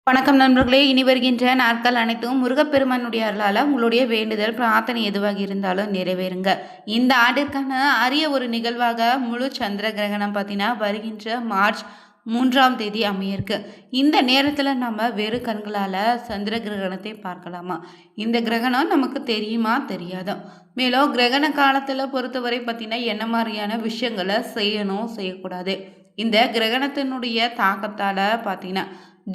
வணக்கம் நண்பர்களே. இனி வருகின்ற நாட்கள் அனைத்தும் முருகப்பெருமானுடைய அருளால் உங்களுடைய வேண்டுதல் பிரார்த்தனை எதுவாக இருந்தாலும் நிறைவேறுங்க. இந்த ஆண்டிற்கான அரிய ஒரு நிகழ்வாக முழு சந்திர கிரகணம் பார்த்தீங்கன்னா வருகின்ற மார்ச் 3ஆம் தேதி அமையிருக்கு. இந்த நேரத்தில் நம்ம வெறு கண்களால் சந்திர கிரகணத்தை பார்க்கலாமா? இந்த கிரகணம் நமக்கு தெரியுமா தெரியாதோ? மேலும் கிரகண காலத்தில் பொறுத்தவரை பார்த்தீங்கன்னா என்ன மாதிரியான விஷயங்களை செய்யணும் செய்யக்கூடாது, இந்த கிரகணத்தினுடைய தாக்கத்தால் பார்த்தீங்கன்னா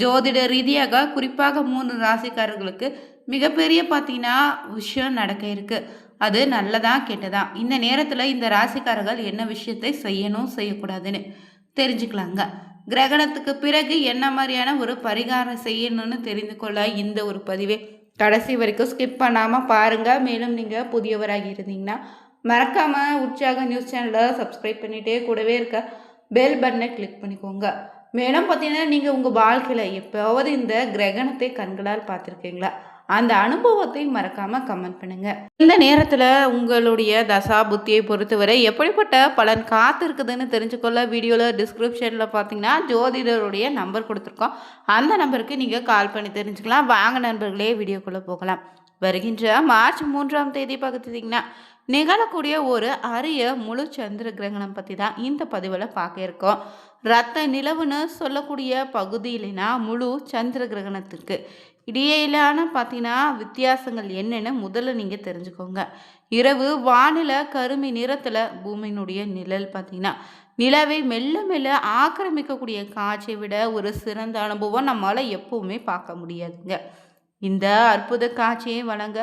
ஜோதிட ரீதியாக குறிப்பாக 3 ராசிக்காரர்களுக்கு மிகப்பெரிய பார்த்தீங்கன்னா விஷயம் நடக்க இருக்கு. அது நல்லதா கெட்டதா, இந்த நேரத்தில் இந்த ராசிக்காரர்கள் என்ன விஷயத்தை செய்யணும் செய்யக்கூடாதுன்னு தெரிஞ்சுக்கலாங்க. கிரகணத்துக்கு பிறகு என்ன மாதிரியான ஒரு பரிகாரம் செய்யணும்னு தெரிந்து கொள்ள இந்த ஒரு பதிவை கடைசி வரைக்கும் ஸ்கிப் பண்ணாமல் பாருங்கள். மேலும் நீங்கள் புதியவராக இருந்தீங்கன்னா மறக்காமல் உற்சாக நியூஸ் சேனலை சப்ஸ்கிரைப் பண்ணிகிட்டே கூடவே இருக்க பெல் பட்டனை கிளிக் பண்ணிக்கோங்க. மேலும் பார்த்தீங்கன்னா நீங்கள் உங்கள் வாழ்க்கையில் எப்போவாவது இந்த கிரகணத்தை கண்களால் பார்த்துருக்கீங்களா? அந்த அனுபவத்தை மறக்காமல் கமெண்ட் பண்ணுங்கள். இந்த நேரத்தில் உங்களுடைய தசா புத்தியை பொறுத்தவரை எப்படிப்பட்ட பலன் காத்திருக்குதுன்னு தெரிஞ்சுக்கொள்ள வீடியோவில் டிஸ்கிரிப்ஷனில் பார்த்தீங்கன்னா ஜோதிடருடைய நம்பர் கொடுத்துருக்கோம். அந்த நம்பருக்கு நீங்கள் கால் பண்ணி தெரிஞ்சுக்கலாம். வாங்க நண்பர்களே, வீடியோக்குள்ளே போகலாம். வருகின்ற மார்ச் 3ஆம் தேதி பார்த்துட்டிங்கன்னா நிகழக்கூடிய ஒரு அரிய முழு சந்திர கிரகணம் பற்றி தான் இந்த பதிவில் பார்க்க இருக்கோம். ரத்த நிலவுன்னு சொல்லக்கூடிய பகுதியிலனா முழு சந்திர கிரகணத்திற்கு இடையிலான பார்த்தீங்கன்னா வித்தியாசங்கள் என்னென்னு முதல்ல நீங்கள் தெரிஞ்சுக்கோங்க. இரவு வானில கருமை நிறத்தில் பூமியினுடைய நிழல் பார்த்தீங்கன்னா நிலவை மெல்ல மெல்ல ஆக்கிரமிக்கக்கூடிய காட்சியை விட ஒரு சிறந்த அனுபவம் நம்மளால் எப்பவுமே பார்க்க முடியாதுங்க. இந்த அற்புத காட்சியை வழங்க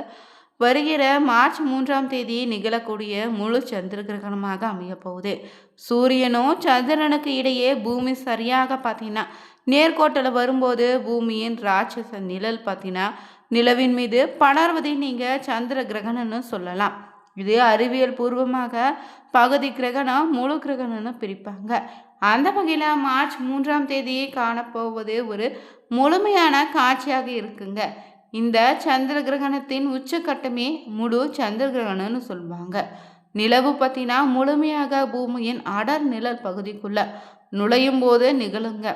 வருகிற மார்ச் 3ஆம் தேதி நிகழக்கூடிய முழு சந்திர கிரகணமாக அமைய போகுது. சூரியனும் சந்திரனுக்கு இடையே பூமி சரியாக பார்த்தீங்கன்னா நேர்கோட்டில் வரும்போது பூமியின் ராட்சச நிழல் பார்த்தீங்கன்னா நிலவின் மீது படர்வதை நீங்கள் சந்திர கிரகணம்னு சொல்லலாம். இது அறிவியல் பூர்வமாக பகுதி கிரகணம் முழு கிரகணம்னு பிரிப்பாங்க. அந்த வகையில் மார்ச் 3ஆம் தேதி காணப்போவது ஒரு முழுமையான காட்சியாக இருக்குங்க. இந்த சந்திர கிரகணத்தின் உச்சக்கட்டமே முழு சந்திர கிரகணம்னு சொல்லுவாங்க. நிலவு பார்த்தீங்கன்னா முழுமையாக பூமியின் அடர் நிழல் பகுதிக்குள்ள நுழையும் போது நிகழுங்க.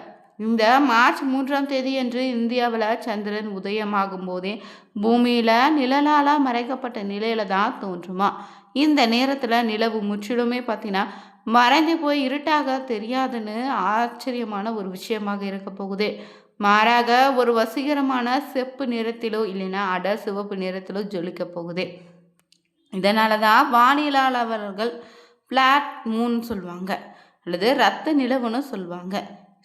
இந்த மார்ச் 3ஆம் தேதி அன்று இந்தியாவில் சந்திரன் உதயமாகும் போதே பூமியில் நிழலால் மறைக்கப்பட்ட நிலையில தான் தோன்றுமா. இந்த நேரத்தில் நிலவு முற்றிலுமே பார்த்தீங்கன்னா மறைந்து போய் இருட்டாக தெரியாதுன்னு ஆச்சரியமான ஒரு விஷயமாக இருக்க போகுது. மாறாக ஒரு வசீகரமான செப்பு நிறத்திலோ இல்லைன்னா அடர் சிவப்பு நிறத்திலோ ஜொலிக்க போகுது. இதனால தான் வானியலாளர்கள் பிளாட் மூன் சொல்லுவாங்க அல்லது இரத்த நிலவுன்னு சொல்லுவாங்க.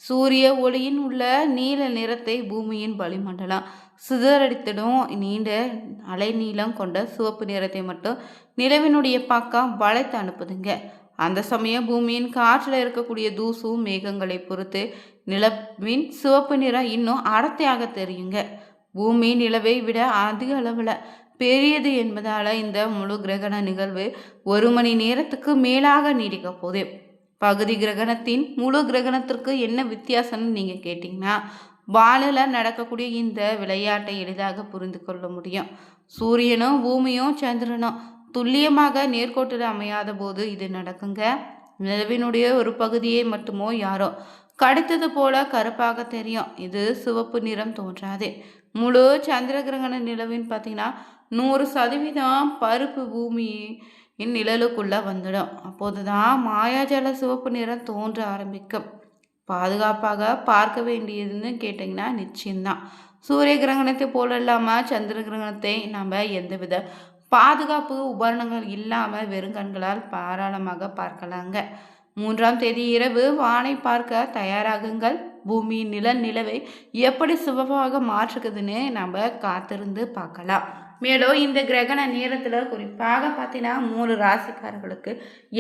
சூரிய ஒளியின் உள்ள நீல நிறத்தை பூமியின் வளிமண்டலம் சிதறடித்திடும். நீண்ட அலை நீளம் கொண்ட சிவப்பு நிறத்தை மட்டும் நிலவினுடைய பக்கம் வளைத்து அனுப்புதுங்க. அந்த சமயம் பூமியின் காற்றில் இருக்கக்கூடிய தூசும் மேகங்களை பொறுத்து நிலவின் சிவப்பு நிறம் இன்னும் அடர்த்தியாக தெரியுங்க. பூமி நிலவை விட அதிக அளவில் பெரியது என்பதால் இந்த முழு கிரகண நிகழ்வு 1 மணி நேரத்துக்கு மேலாக நீடிக்க போகுது. பகுதி கிரகணத்தின் முழு கிரகணத்திற்கு என்ன வித்தியாசம்னு நீங்கள் கேட்டிங்கன்னா வானில் நடக்கக்கூடிய இந்த விளையாட்டை எளிதாக புரிந்து கொள்ள முடியும். சூரியனும் பூமியும் சந்திரனும் துல்லியமாக நேர்கோட்டில் அமையாத போது இது நடக்குங்க. நிலவினுடைய ஒரு பகுதியை மட்டுமோ யாரோ கடித்தது போல கருப்பாக தெரியும். இது சிவப்பு நிறம் தோன்றாது. முழு சந்திர கிரகண நிலவின் பார்த்தீங்கன்னா 100% பருப்பு பூமியின் நிழலுக்குள்ள வந்துடும். அப்போதுதான் மாயாஜல சிவப்பு நிறம் தோன்ற ஆரம்பிக்கும். பாதுகாப்பாக பார்க்க வேண்டியதுன்னு கேட்டிங்கன்னா நிச்சயம்தான். சூரிய கிரகணத்தை போல இல்லாமல் சந்திர கிரகணத்தை நம்ம எந்தவித பாதுகாப்பு உபகரணங்கள் இல்லாமல் வெறும் கண்களால் தாராளமாக பார்க்கலாங்க. 3ஆம் தேதி இரவு வானை பார்க்க தயாராகுங்கள். பூமியின் நிலவை எப்படி சிவப்பாக மாற்றுக்குதுன்னு நம்ம காத்திருந்து பார்க்கலாம். மேலும் இந்த கிரகண நேரத்தில் குறிப்பாக பார்த்தீங்கன்னா 3 ராசிக்காரர்களுக்கு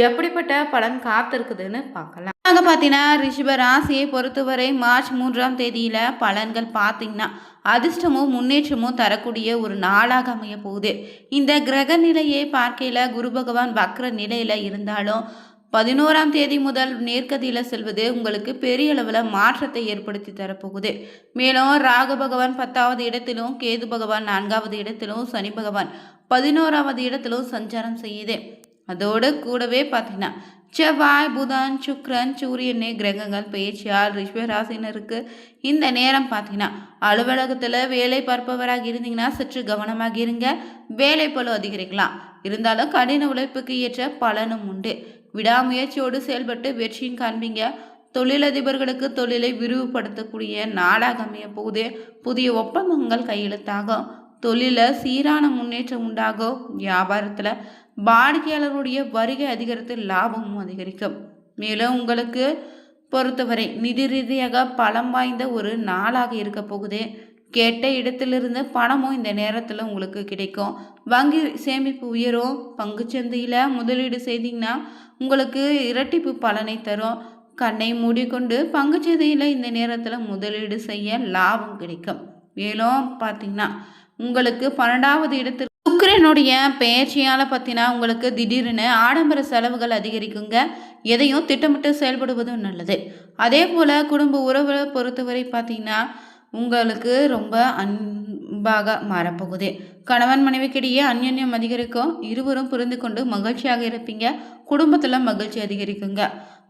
எப்படிப்பட்ட பலன் காத்திருக்குதுன்னு பார்க்கலாம். பார்த்தீங்கன்னா ரிஷப ராசியை பொறுத்தவரை மார்ச் 3ஆம் தேதியில் பலன்கள் பார்த்தீங்கன்னா அதிர்ஷ்டமும் முன்னேற்றமும் தரக்கூடிய ஒரு நாளாக அமைய போகுது. இந்த கிரக நிலையை பார்க்கையில் குரு பகவான் வக்ர நிலையில் இருந்தாலும் 11ஆம் தேதி முதல் நேர்கதியில் செல்வது உங்களுக்கு பெரிய அளவில் மாற்றத்தை ஏற்படுத்தி தரப்போகுது. மேலும் ராகு பகவான் 10வது இடத்திலும், கேது பகவான் 4வது இடத்திலும், சனி பகவான் 11வது இடத்திலும் சஞ்சாரம் செய்யுது. அதோடு கூடவே பார்த்தீங்கன்னா செவ்வாய் புதன் சுக்கிரன் சூரியனே கிரகங்கள் பயிற்சியால் ரிஷபராசினருக்கு இந்த நேரம் பார்த்தீங்கன்னா அலுவலகத்தில் வேலை பார்ப்பவராக இருந்தீங்கன்னா சற்று கவனமாக இருங்க. வேலை பளு அதிகரிக்கலாம், இருந்தாலும் கடின உழைப்புக்கு ஏற்ற பலனும் உண்டு. விடாமுயற்சியோடு செயல்பட்டு வெற்றியும் காண்பீங்க. தொழிலதிபர்களுக்கு தொழிலை விரிவுபடுத்தக்கூடிய நாளாக அமைய போகுது. புதிய ஒப்பந்தங்கள் கையெழுத்தாகும். தொழிலில் சீரான முன்னேற்றம் உண்டாகும். வியாபாரத்தில் வாடிக்கையாளர்களுடைய வருகை அதிகரித்து லாபமும் அதிகரிக்கும். மேலும் உங்களுக்கு பொறுத்தவரை நிதி ரீதியாக பலம் வாய்ந்த ஒரு நாளாக இருக்க போகுது. கேட்ட இடத்திலிருந்து பணமும் இந்த நேரத்தில் உங்களுக்கு கிடைக்கும். வங்கி சேமிப்பு உயரும். பங்குச்சந்தையில் முதலீடு செய்தீங்கன்னா உங்களுக்கு இரட்டிப்பு பலனை தரும். கண்ணை மூடிக்கொண்டு பங்குச்சந்தையில் இந்த நேரத்தில் முதலீடு செய்ய லாபம் கிடைக்கும். மேலும் பார்த்தீங்கன்னா உங்களுக்கு 12வது இடத்தில் சுக்கிரனுடைய பெயர்ச்சியால் பார்த்தீங்கன்னா உங்களுக்கு திடீர்னு ஆடம்பர செலவுகள் அதிகரிக்குங்க. எதையும் திட்டமிட்டு செயல்படுவதும் நல்லது. அதே போல் குடும்ப உறவை பொறுத்தவரை பார்த்தீங்கன்னா உங்களுக்கு ரொம்ப அன்பாக மாறப்போகுது. கணவன் மனைவிக்கிடையே அந்யோன்யம் அதிகரிக்கும். இருவரும் புரிந்து கொண்டு மகிழ்ச்சியாக இருப்பீங்க. குடும்பத்தில் மகிழ்ச்சி அதிகரிக்குங்க.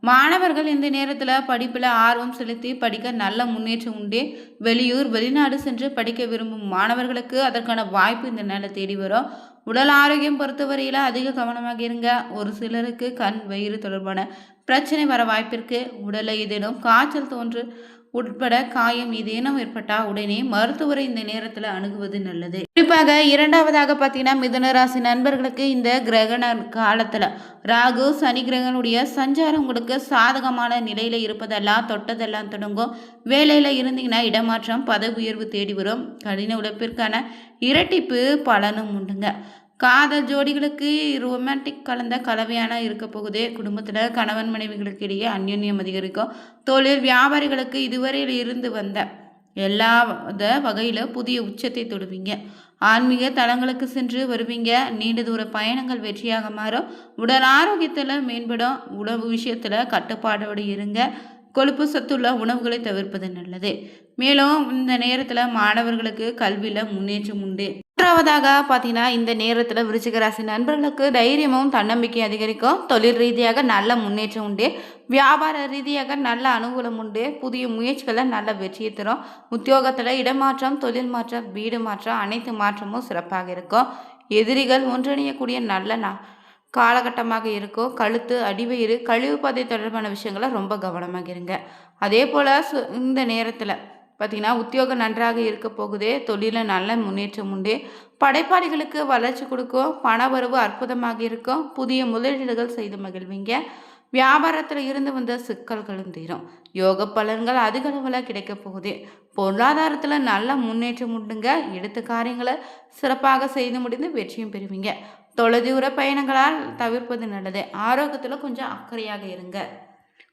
மாணவர்கள் இந்த நேரத்தில் படிப்பில் ஆர்வம் செலுத்தி படிக்க நல்ல முன்னேற்றம் உண்டு. வெளியூர் வெளிநாடு சென்று படிக்க விரும்பும் மாணவர்களுக்கு அதற்கான வாய்ப்பு இந்த நேரம் தேடி வரும். உடல் ஆரோக்கியம் பொறுத்தவரையில் அதிக கவனமாக இருங்க. ஒரு சிலருக்கு கண் வயிறு தொடர்பான பிரச்சனை வர வாய்ப்பிற்கு. உடலை ஏதேனும் காய்ச்சல் தோன்று உட்பட காயம் ஏதேனும் ஏற்பட்டால் உடனே மருத்துவரை இந்த நேரத்தில் அணுகுவது நல்லது. குறிப்பாக இரண்டாவதாக பார்த்தீங்கன்னா மிதுன ராசி நண்பர்களுக்கு இந்த கிரகண காலத்தில் ராகு சனி கிரகனுடைய சஞ்சாரம் உங்களுக்கு சாதகமான நிலையில் இருப்பதெல்லாம் தொட்டதெல்லாம் தொடங்கும். வேலையில் இருந்தீங்கன்னா இடமாற்றம் பதவி உயர்வு தேடி வரும். கடின உழைப்பிற்கான இரட்டிப்பு பலனும் உண்டுங்க. காதல் ஜோடிகளுக்கு ரொமான்டிக் கலந்த கலவையான இருக்க போகுது. குடும்பத்தில் கணவன் மனைவிகளுக்கு இடையே அந்யோன்யம் அதிகரிக்கும். தொழில் வியாபாரிகளுக்கு இதுவரையில் இருந்து வந்த எல்லா வகையில் புதிய உச்சத்தை தொடுவீங்க. ஆன்மீக தலங்களுக்கு சென்று வருவீங்க. நீண்ட தூர பயணங்கள் வெற்றியாக மாறும். உடல் ஆரோக்கியத்தில் மேம்படும். உணவு விஷயத்தில் கட்டுப்பாடோடு இருங்க. கொழுப்பு சத்துள்ள உணவுகளை தவிர்ப்பது நல்லது. மேலும் இந்த நேரத்தில் மாணவர்களுக்கு கல்வியில் முன்னேற்றம் உண்டு. மூன்றாவதாக பார்த்தீங்கன்னா இந்த நேரத்தில் விருச்சிக ராசி நண்பர்களுக்கு தைரியமும் தன்னம்பிக்கை அதிகரிக்கும். தொழில் ரீதியாக நல்ல முன்னேற்றம் உண்டு. வியாபார ரீதியாக நல்ல அனுகூலம் உண்டு. புதிய முயற்சிகளை நல்ல வெற்றியை தரும். உத்தியோகத்தில் இடமாற்றம் தொழில் மாற்றம் வீடு மாற்றம் அனைத்து மாற்றமும் சிறப்பாக இருக்கும். எதிரிகள் ஒன்றிணையக்கூடிய நல்ல காலகட்டமாக இருக்கும். கழுத்து அடிவயிறு கழிவுப்பாதை தொடர்பான விஷயங்களை ரொம்ப கவனமாக இருங்க. அதே போல் இந்த நேரத்தில் பார்த்திங்கன்னா உத்தியோகம் நன்றாக இருக்க போகுது. தொழிலில் நல்ல முன்னேற்றம் உண்டு. படைப்பாளிகளுக்கு வளர்ச்சி கொடுக்கும். பண வரவு அற்புதமாக இருக்கும். புதிய முதலீடுகள் செய்து மகிழ்வீங்க. வியாபாரத்தில் இருந்து வந்த சிக்கல்களும் தீரும். யோக பலன்கள் அதிக அளவில் கிடைக்க போகுது. பொருளாதாரத்தில் நல்ல முன்னேற்றம் உண்டுங்க. எடுத்த காரியங்களை சிறப்பாக செய்து முடிந்து வெற்றியும் பெறுவீங்க. தொலைதூர பயணங்களால் தவிர்ப்பது நல்லது. ஆரோக்கியத்தில் கொஞ்சம் அக்கறையாக இருங்க.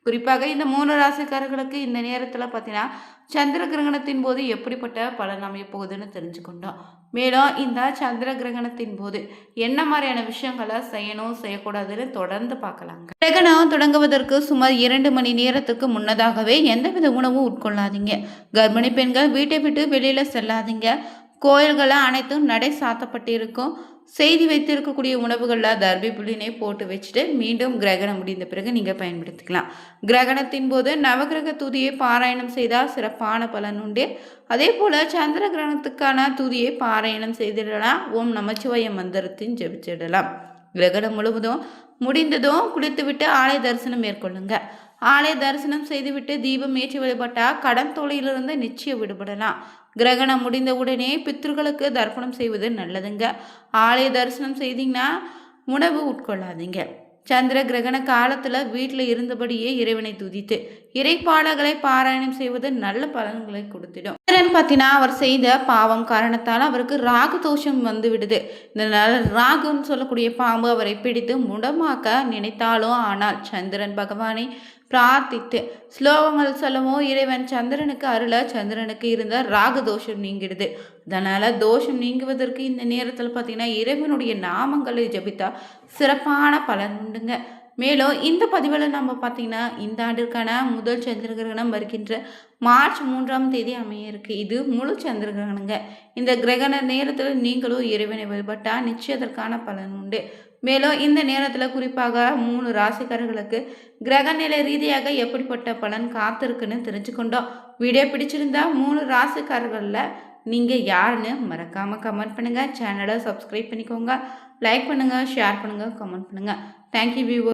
குறிப்பாக இந்த 3 ராசிக்காரர்களுக்கு இந்த நேரத்தில் பார்த்தீங்கன்னா சந்திர கிரகணத்தின் போது எப்படிப்பட்ட பலன் அமைய போகுதுன்னு தெரிஞ்சுக்கொண்டோம். மேலும் இந்த சந்திர கிரகணத்தின் போது என்ன மாதிரியான விஷயங்களை செய்யணும் செய்யக்கூடாதுன்னு தொடர்ந்து பார்க்கலாங்க. கிரகணம் தொடங்குவதற்கு சுமார் 2 மணி நேரத்துக்கு முன்னதாகவே எந்தவித உணவும் உட்கொள்ளாதீங்க. கர்ப்பிணி பெண்கள் வீட்டை விட்டு வெளியில் செல்லாதீங்க. கோயில்களை அனைத்தும் நடை சாத்தப்பட்டிருக்கும். செய்தி வைத்திருக்கக்கூடிய உணவுகளில் தர்பி புள்ளினை போட்டு வச்சுட்டு மீண்டும் கிரகணம் முடிந்த பிறகு நீங்கள் பயன்படுத்திக்கலாம். கிரகணத்தின் போது நவகிரக தூதியை பாராயணம் செய்தால் சிறப்பான பலன் உண்டு. அதே போல் சந்திர கிரகணத்துக்கான தூதியை பாராயணம் செய்திடலாம். ஓம் நமச்சிவாய மந்திரத்தின் ஜெபிச்சிடலாம். கிரகணம் முழுவதும் முடிந்ததும் குளித்துவிட்டு ஆலய தரிசனம் மேற்கொள்ளுங்க. ஆலய தரிசனம் செய்துவிட்டு தீபம் ஏற்றி வழிபட்டால் கடன் தொழிலிருந்து நிச்சயம் விடுபடலாம். கிரகணம் முடிந்த உடனே பித்ருக்களுக்கு தர்ப்பணம் செய்வது நல்லதுங்க. ஆலய தரிசனம் செய்தீங்கன்னா உணவு உட்கொள்ளாதீங்க. சந்திர கிரகண காலத்தில் வீட்டில் இருந்தபடியே இறைவனை துதித்து இறைப்பாடல்களை பாராயணம் செய்வது நல்ல பலன்களை கொடுத்திடும். பார்த்தீங்கன்னா அவர் செய்த பாவம் காரணத்தால் அவருக்கு ராகு தோஷம் வந்து விடுது. இதனால் ராகுன்னு சொல்லக்கூடிய பாம்பு அவரை பிடித்து முடமாக்க நினைத்தாலும் ஆனால் சந்திரன் பகவானை பிரார்த்தித்து ஸ்லோகங்கள் சொல்லவும் இறைவன் சந்திரனுக்கு அருள சந்திரனுக்கு இருந்த ராகு தோஷம் நீங்கிடுது. அதனால் தோஷம் நீங்குவதற்கு இந்த நேரத்தில் பார்த்தீங்கன்னா இறைவனுடைய நாமங்களை ஜபித்தா சிறப்பான பலன் உண்டுங்க. மேலும் இந்த பதிவில் நம்ம பார்த்தீங்கன்னா இந்த ஆண்டிற்கான முதல் சந்திர கிரகணம் வருகின்ற மார்ச் 3ஆம் தேதி அமைய இருக்கு. இது முழு சந்திர கிரகணங்க. இந்த கிரகண நேரத்தில் நீங்களும் இறைவனை வழிபட்டால் நிச்சயம் அதற்கான பலன் உண்டு. மேலும் இந்த நேரத்தில் குறிப்பாக 3 ராசிக்காரர்களுக்கு கிரக நிலை ரீதியாக எப்படிப்பட்ட பலன் காத்திருக்குன்னு தெரிஞ்சுக்கொண்டோம். வீடியோ பிடிச்சிருந்தா 3 ராசிக்காரர்களில் நீங்கள் யாருன்னு மறக்காமல் கமெண்ட் பண்ணுங்கள். சேனலை சப்ஸ்கிரைப் பண்ணிக்கோங்க. லைக் பண்ணுங்கள், ஷேர் பண்ணுங்கள், கமெண்ட் பண்ணுங்கள். Thank you viewer.